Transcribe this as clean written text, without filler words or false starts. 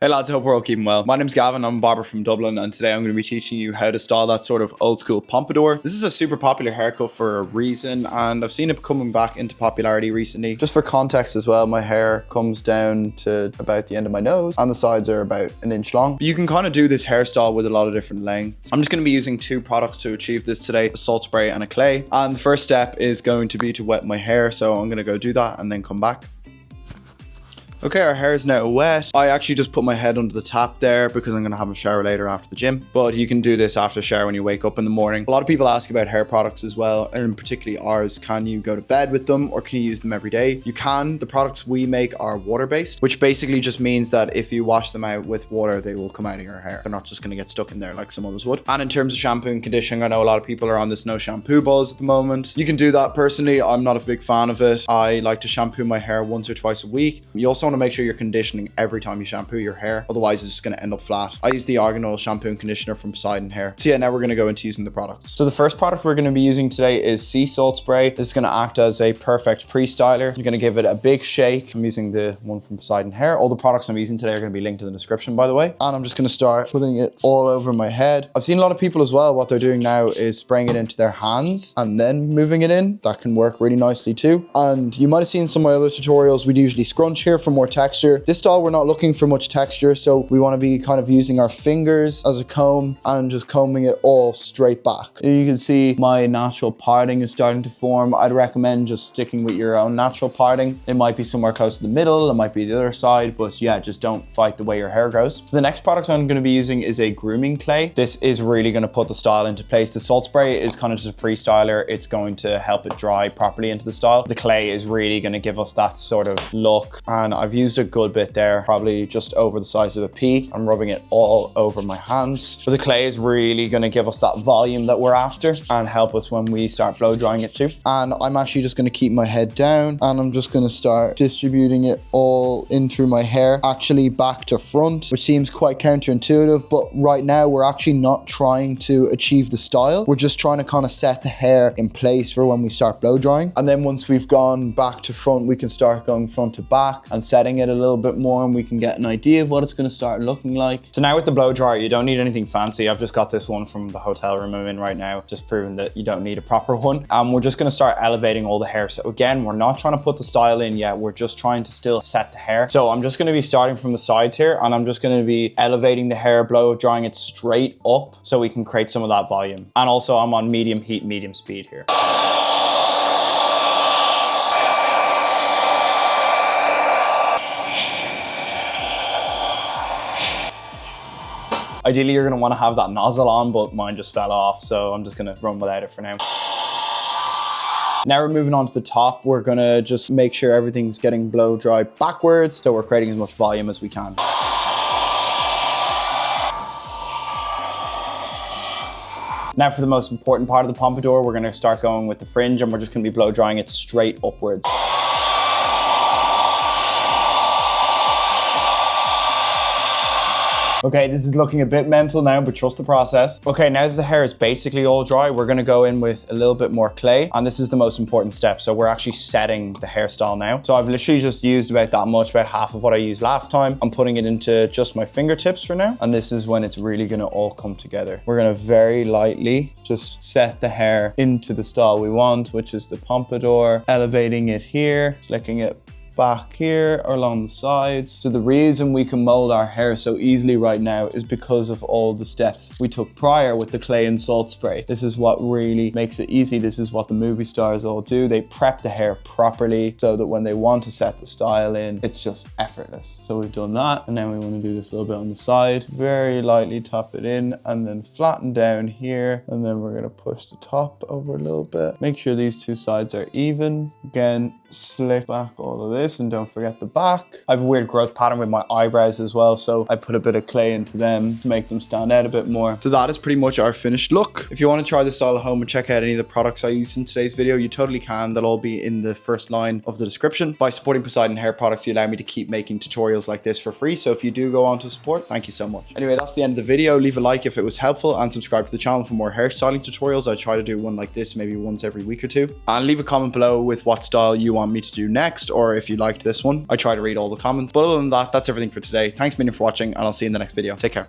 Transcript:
Hey lads, hope we're all keeping well. My name's Gavin, I'm a barber from Dublin, and today I'm going to be teaching you how to style that sort of old school pompadour. This is a super popular haircut for a reason, and I've seen it coming back into popularity recently. Just for context as well, my hair comes down to about the end of my nose, and the sides are about an inch long. But you can kind of do this hairstyle with a lot of different lengths. I'm just going to be using two products to achieve this today, a salt spray and a clay. And the first step is going to be to wet my hair, so I'm going to go do that and then come back. Okay, our hair is now wet. I actually just put my head under the tap there because I'm going to have a shower later after the gym. But you can do this after shower when you wake up in the morning. A lot of people ask about hair products as well, and particularly ours. Can you go to bed with them or can you use them every day? You can. The products we make are water-based, which basically just means that if you wash them out with water, they will come out of your hair. They're not just going to get stuck in there like some others would. And in terms of shampoo and conditioning, I know a lot of people are on this no shampoo buzz at the moment. You can do that. Personally, I'm not a big fan of it. I like to shampoo my hair once or twice a week. You also want to make sure you're conditioning every time you shampoo your hair, otherwise it's just going to end up flat. I use the Argan Oil shampoo and conditioner from Pompadour hair. So yeah, now we're going to go into using the products. So the first product we're going to be using today is sea salt spray. This is going to act as a perfect pre-styler. You're going to give it a big shake. I'm using the one from Pompadour hair. All the products I'm using today are going to be linked in the description, by the way. And I'm just going to start putting it all over my head. I've seen a lot of people as well, what they're doing now is spraying it into their hands and then moving it in. That can work really nicely too. And you might have seen some of my other tutorials, we'd usually scrunch here for more texture. This style, we're not looking for much texture, so we want to be kind of using our fingers as a comb and just combing it all straight back. You can see my natural parting is starting to form. I'd recommend just sticking with your own natural parting. It might be somewhere close to the middle, it might be the other side, but yeah, just don't fight the way your hair grows. So the next product I'm going to be using is a grooming clay. This is really going to put the style into place. The salt spray is kind of just a pre-styler. It's going to help it dry properly into the style. The clay is really going to give us that sort of look, and I've used a good bit there, probably just over the size of a pea. I'm rubbing it all over my hands. So the clay is really going to give us that volume that we're after and help us when we start blow drying it too. And I'm actually just going to keep my head down and I'm just going to start distributing it all in through my hair, actually back to front, which seems quite counterintuitive, but right now we're actually not trying to achieve the style. We're just trying to kind of set the hair in place for when we start blow drying. And then once we've gone back to front, we can start going front to back and setting it a little bit more, and we can get an idea of what it's going to start looking like. So now with the blow dryer, you don't need anything fancy. I've just got this one from the hotel room I'm in right now, just proving that you don't need a proper one. We're just going to start elevating all the hair. So again, we're not trying to put the style in yet. We're just trying to still set the hair. So I'm just going to be starting from the sides here, and I'm just going to be elevating the hair, blow drying it straight up so we can create some of that volume. And also I'm on medium heat, medium speed here. Ideally, you're going to want to have that nozzle on, but mine just fell off, so I'm just going to run without it for now. Now we're moving on to the top. We're going to just make sure everything's getting blow dried backwards, so we're creating as much volume as we can. Now for the most important part of the pompadour, we're going to start going with the fringe, and we're just going to be blow drying it straight upwards. Okay, this is looking a bit mental now, but trust the process. Okay, now that the hair is basically all dry, we're gonna go in with a little bit more clay, and this is the most important step. So we're actually setting the hairstyle now. So I've literally just used about that much, about half of what I used last time. I'm putting it into just my fingertips for now, and this is when it's really gonna all come together. We're gonna very lightly just set the hair into the style we want, which is the pompadour, elevating it here, slicking it back here or along the sides. So the reason we can mold our hair so easily right now is because of all the steps we took prior with the clay and salt spray. This is what really makes it easy. This is what the movie stars all do. They prep the hair properly so that when they want to set the style in, it's just effortless. So we've done that, and then we want to do this a little bit on the side. Very lightly top it in and then flatten down here, and then we're going to push the top over a little bit. Make sure these two sides are even. Again, slick back all of this, and don't forget the back. I have a weird growth pattern with my eyebrows as well, so I put a bit of clay into them to make them stand out a bit more. So that is pretty much our finished look. If you want to try this style at home and check out any of the products I used in today's video, you totally can. They'll all be in the first line of the description. By supporting Pompadour hair products, you allow me to keep making tutorials like this for free, so if you do go on to support, thank you so much. Anyway, that's the end of the video. Leave a like if it was helpful, and subscribe to the channel for more hairstyling tutorials. I try to do one like this maybe once every week or two, and leave a comment below with what style you want me to do next, or if you'd liked this one. I try to read all the comments. But other than that, that's everything for today. Thanks a million for watching, and I'll see you in the next video. Take care.